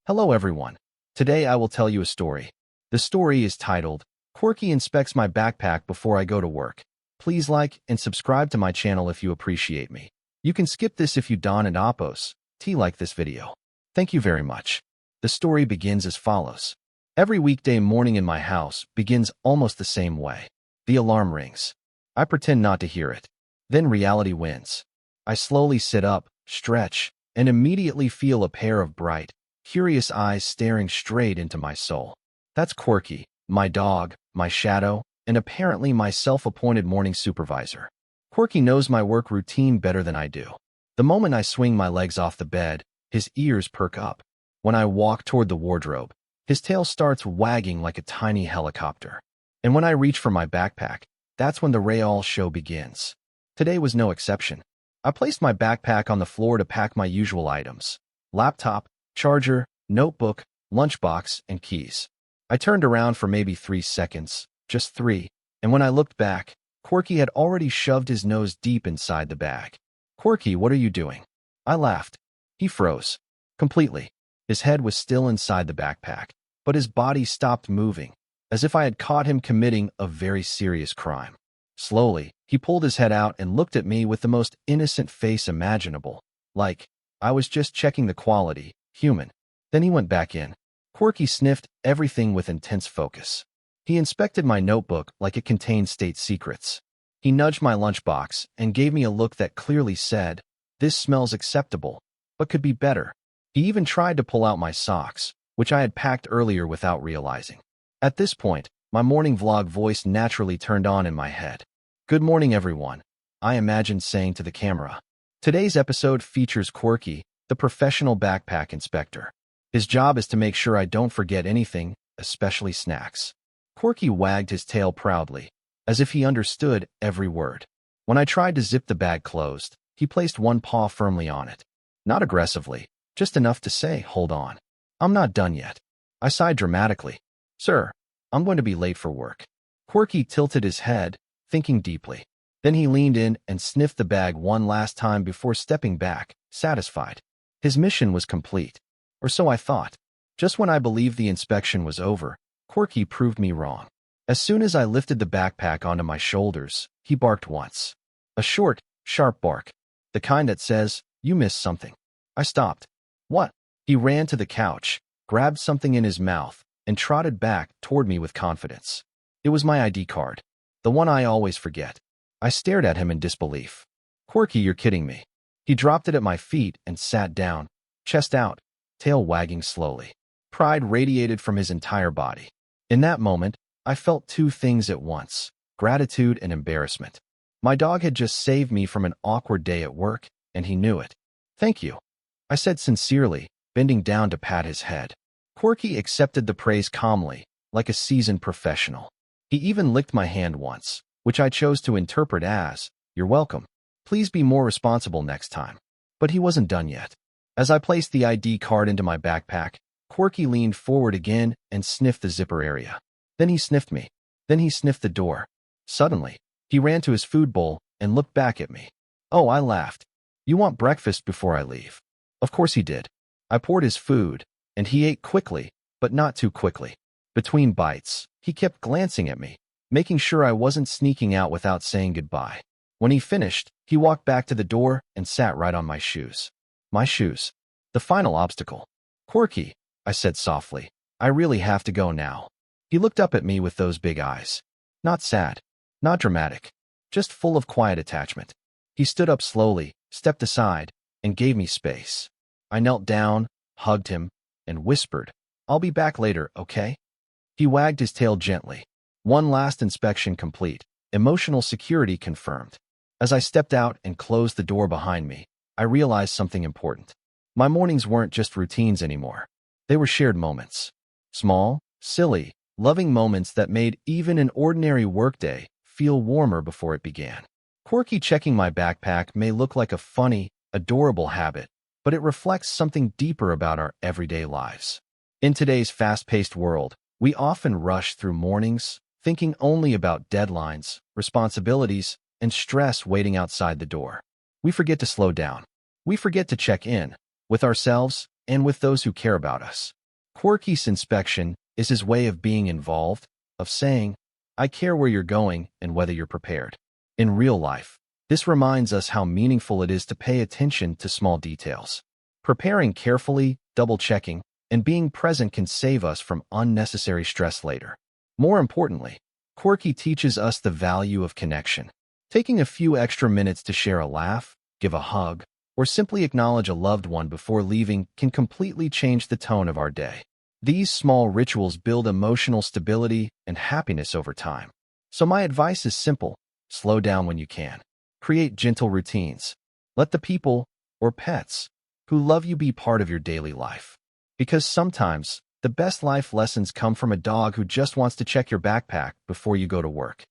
Hello everyone. Today I will tell you a story. The story is titled, Corky Inspects My Backpack Before I Go to Work. Please like and subscribe to my channel if you appreciate me. You can skip this if you don't like this video. Thank you very much. The story begins as follows. Every weekday morning in my house begins almost the same way. The alarm rings. I pretend not to hear it. Then reality wins. I slowly sit up, stretch, and immediately feel a pair of bright, curious eyes staring straight into my soul. That's Corky, my dog, my shadow, and apparently my self-appointed morning supervisor. Corky knows my work routine better than I do. The moment I swing my legs off the bed, his ears perk up. When I walk toward the wardrobe, his tail starts wagging like a tiny helicopter. And when I reach for my backpack, that's when the real show begins. Today was no exception. I placed my backpack on the floor to pack my usual items: laptop, charger, notebook, lunchbox, and keys. I turned around for maybe 3 seconds, just 3, and when I looked back, Corky had already shoved his nose deep inside the bag. "Corky, what are you doing?" I laughed. He froze. Completely. His head was still inside the backpack, but his body stopped moving, as if I had caught him committing a very serious crime. Slowly, he pulled his head out and looked at me with the most innocent face imaginable, like I was just checking the quality, human. Then he went back in. Corky sniffed everything with intense focus. He inspected my notebook like it contained state secrets. He nudged my lunchbox and gave me a look that clearly said, "This smells acceptable, but could be better." He even tried to pull out my socks, which I had packed earlier without realizing. At this point, my morning vlog voice naturally turned on in my head. "Good morning, everyone," I imagined saying to the camera. Today's episode features Corky, the professional backpack inspector. His job is to make sure I don't forget anything, especially snacks. Corky wagged his tail proudly, as if he understood every word. When I tried to zip the bag closed, he placed one paw firmly on it. Not aggressively, just enough to say, "Hold on. I'm not done yet." I sighed dramatically. "Sir, I'm going to be late for work." Corky tilted his head, thinking deeply. Then he leaned in and sniffed the bag one last time before stepping back, satisfied. His mission was complete. Or so I thought. Just when I believed the inspection was over, Corky proved me wrong. As soon as I lifted the backpack onto my shoulders, he barked once. A short, sharp bark. The kind that says, "You missed something." I stopped. "What?" He ran to the couch, grabbed something in his mouth, and trotted back toward me with confidence. It was my ID card. The one I always forget. I stared at him in disbelief. "Corky, you're kidding me." He dropped it at my feet and sat down, chest out, tail wagging slowly. Pride radiated from his entire body. In that moment, I felt two things at once: gratitude and embarrassment. My dog had just saved me from an awkward day at work, and he knew it. "Thank you," I said sincerely, bending down to pat his head. Corky accepted the praise calmly, like a seasoned professional. He even licked my hand once, which I chose to interpret as, "You're welcome. Please be more responsible next time." But he wasn't done yet. As I placed the ID card into my backpack, Corky leaned forward again and sniffed the zipper area. Then he sniffed me. Then he sniffed the door. Suddenly, he ran to his food bowl and looked back at me. "Oh," I laughed. "You want breakfast before I leave?" Of course he did. I poured his food, and he ate quickly, but not too quickly. Between bites, he kept glancing at me, making sure I wasn't sneaking out without saying goodbye. When he finished, he walked back to the door and sat right on my shoes. My shoes. The final obstacle. "Corky," I said softly, "I really have to go now." He looked up at me with those big eyes. Not sad. Not dramatic. Just full of quiet attachment. He stood up slowly, stepped aside, and gave me space. I knelt down, hugged him, and whispered, "I'll be back later, okay?" He wagged his tail gently. One last inspection complete. Emotional security confirmed. As I stepped out and closed the door behind me, I realized something important. My mornings weren't just routines anymore. They were shared moments. Small, silly, loving moments that made even an ordinary workday feel warmer before it began. Corky checking my backpack may look like a funny, adorable habit, but it reflects something deeper about our everyday lives. In today's fast-paced world, we often rush through mornings, thinking only about deadlines, responsibilities, and stress waiting outside the door. We forget to slow down. We forget to check in with ourselves and with those who care about us. Quirky's inspection is his way of being involved, of saying, I care where you're going and whether you're prepared. In real life, this reminds us how meaningful it is to pay attention to small details. Preparing carefully, double-checking, and being present can save us from unnecessary stress later. More importantly, Quirky teaches us the value of connection. Taking a few extra minutes to share a laugh, give a hug, or simply acknowledge a loved one before leaving can completely change the tone of our day. These small rituals build emotional stability and happiness over time. So my advice is simple: slow down when you can. Create gentle routines. Let the people, or pets, who love you be part of your daily life. Because sometimes, the best life lessons come from a dog who just wants to check your backpack before you go to work.